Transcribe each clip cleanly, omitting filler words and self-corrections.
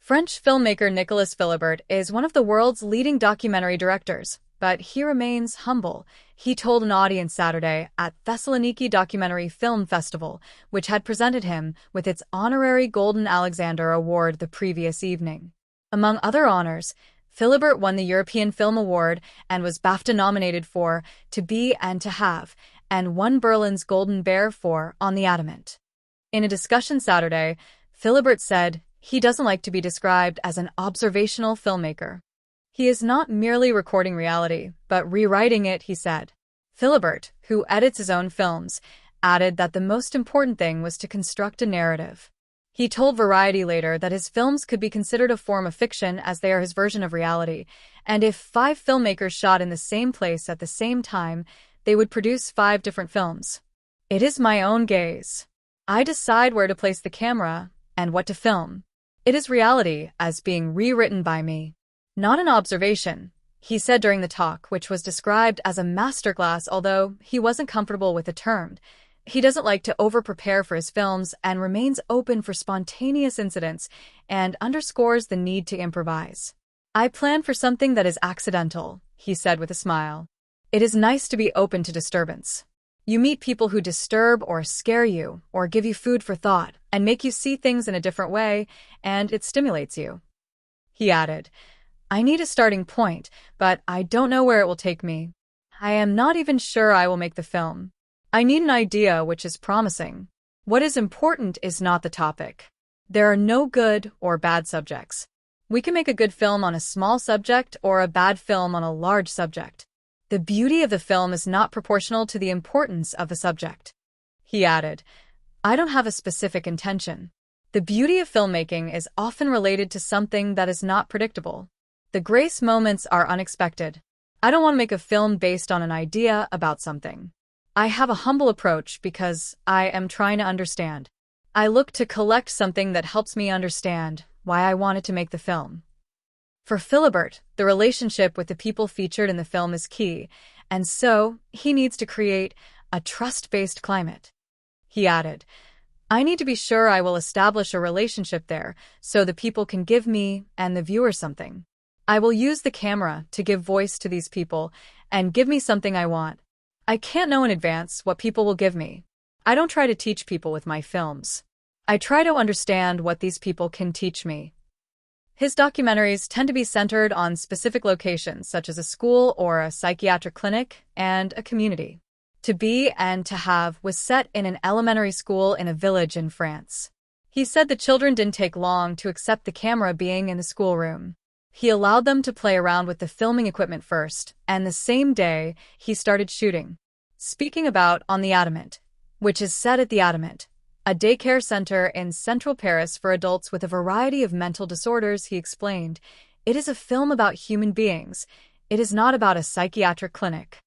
French filmmaker Nicolas Philibert is one of the world's leading documentary directors, but he remains humble. He told an audience Saturday at Thessaloniki Documentary Film Festival, which had presented him with its honorary Golden Alexander Award the previous evening. Among other honors, Philibert won the European Film Award and was BAFTA nominated for To Be and To Have, and won Berlin's Golden Bear for On the Adamant. In a discussion Saturday, Philibert said he doesn't like to be described as an observational filmmaker. He is not merely recording reality, but rewriting it, he said. Philibert, who edits his own films, added that the most important thing was to construct a narrative. He told Variety later that his films could be considered a form of fiction as they are his version of reality, and if 5 filmmakers shot in the same place at the same time, they would produce 5 different films. It is my own gaze. I decide where to place the camera and what to film. It is reality as being rewritten by me. Not an observation, he said during the talk, which was described as a masterclass, although he wasn't comfortable with the term. He doesn't like to over-prepare for his films and remains open for spontaneous incidents and underscores the need to improvise. I plan for something that is accidental, he said with a smile. It is nice to be open to disturbance. You meet people who disturb or scare you or give you food for thought and make you see things in a different way, and it stimulates you. He added, I need a starting point, but I don't know where it will take me. I am not even sure I will make the film. I need an idea which is promising. What is important is not the topic. There are no good or bad subjects. We can make a good film on a small subject or a bad film on a large subject. The beauty of the film is not proportional to the importance of the subject. He added, I don't have a specific intention. The beauty of filmmaking is often related to something that is not predictable. The grace moments are unexpected. I don't want to make a film based on an idea about something. I have a humble approach because I am trying to understand. I look to collect something that helps me understand why I wanted to make the film. For Philibert, the relationship with the people featured in the film is key, and so he needs to create a trust-based climate. He added, I need to be sure I will establish a relationship there so the people can give me and the viewer something. I will use the camera to give voice to these people and give me something I want. I can't know in advance what people will give me. I don't try to teach people with my films. I try to understand what these people can teach me. His documentaries tend to be centered on specific locations, such as a school or a psychiatric clinic, and a community. To Be and To Have was set in an elementary school in a village in France. He said the children didn't take long to accept the camera being in the schoolroom. He allowed them to play around with the filming equipment first, and the same day, he started shooting. Speaking about On the Adamant, which is set at the Adamant, a daycare center in central Paris for adults with a variety of mental disorders, he explained, it is a film about human beings. It is not about a psychiatric clinic.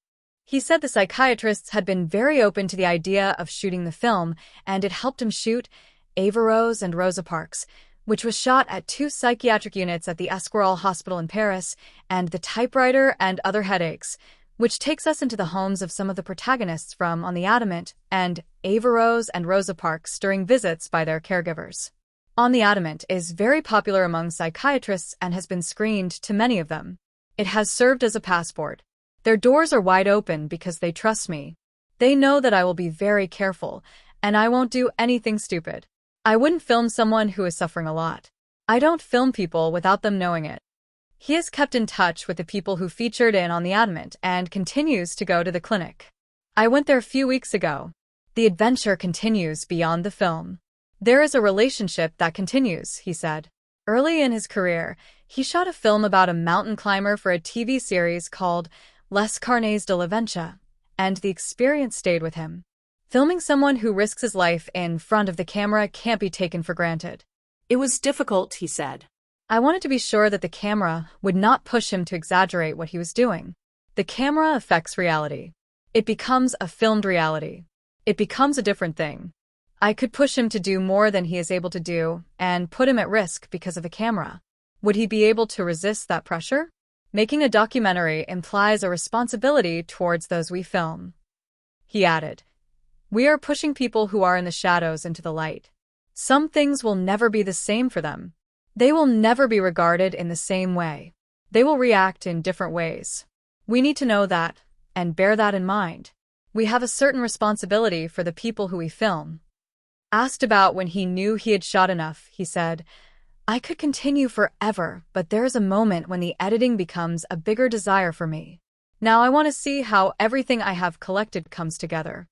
He said the psychiatrists had been very open to the idea of shooting the film, and it helped him shoot Ava Rose and Rosa Parks, which was shot at 2 psychiatric units at the Esquirol Hospital in Paris, and The Typewriter and Other Headaches, which takes us into the homes of some of the protagonists from On the Adamant and Ava Rose and Rosa Parks during visits by their caregivers. On the Adamant is very popular among psychiatrists and has been screened to many of them. It has served as a passport. Their doors are wide open because they trust me. They know that I will be very careful, and I won't do anything stupid. I wouldn't film someone who is suffering a lot. I don't film people without them knowing it. He has kept in touch with the people who featured in On the Adamant and continues to go to the clinic. I went there a few weeks ago. The adventure continues beyond the film. There is a relationship that continues, he said. Early in his career, he shot a film about a mountain climber for a TV series called Les Carnets de l'Aventure, and the experience stayed with him. Filming someone who risks his life in front of the camera can't be taken for granted. It was difficult, he said. I wanted to be sure that the camera would not push him to exaggerate what he was doing. The camera affects reality. It becomes a filmed reality. It becomes a different thing. I could push him to do more than he is able to do and put him at risk because of a camera. Would he be able to resist that pressure? Making a documentary implies a responsibility towards those we film. He added, we are pushing people who are in the shadows into the light. Some things will never be the same for them. They will never be regarded in the same way. They will react in different ways. We need to know that, and bear that in mind. We have a certain responsibility for the people who we film. Asked about when he knew he had shot enough, he said, "I could continue forever, but there is a moment when the editing becomes a bigger desire for me. Now I want to see how everything I have collected comes together."